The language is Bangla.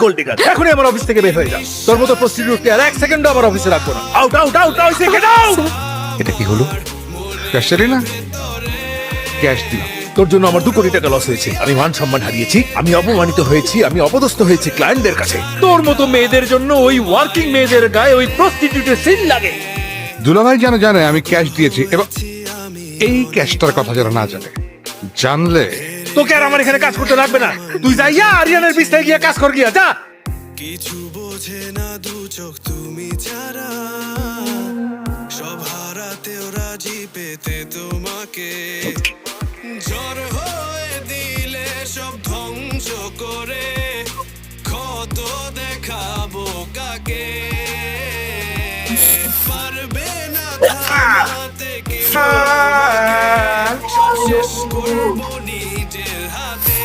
Gold digger. এখনই আমার অফিস থেকে বের হয়ে যা। তোর মতো প্রস্টিটিউটকে আর এক সেকেন্ডও আমার অফিসে রাখবো না। Out out out out get out. এটা কি হলো? ক্যাশারি না, ক্যাশ দিলাম। তোর জন্য আমার 2 কোটি টাকা লস হয়েছে। আমি মান সম্মান হারিয়েছি, আমি অপমানিত হয়েছি, আমি অপদস্থ হয়েছি ক্লায়েন্টদের কাছে। তোর মতো মেয়েদের জন্য ওই ওয়ার্কিং মেয়েদের গায়ে ওই প্রস্টিটিউটের সিল লাগে। দুলাভাই যেন জানে আমি ক্যাশ দিয়েছি, এবং এই ক্যাশটার কথা যেন না জানে। জানলে তোকে আর আমার এখানে কাজ করতে লাগবে না। তুই যাইয়া আরিয়ানের বিছনায় গিয়া কাজ কর গিয়া যা। কিছু বোঝে না দু চোখ তুমি ছাড়া, সব হারাতেও রাজি পেতে তোমাকে। ঝড় হয়ে দিলে সব ধ্বংস করে, ক্ষত দেখাবো কাকে? পারবে না থামাতে কেউ আমাকে, সব শেষ করবো নিজের হাতে।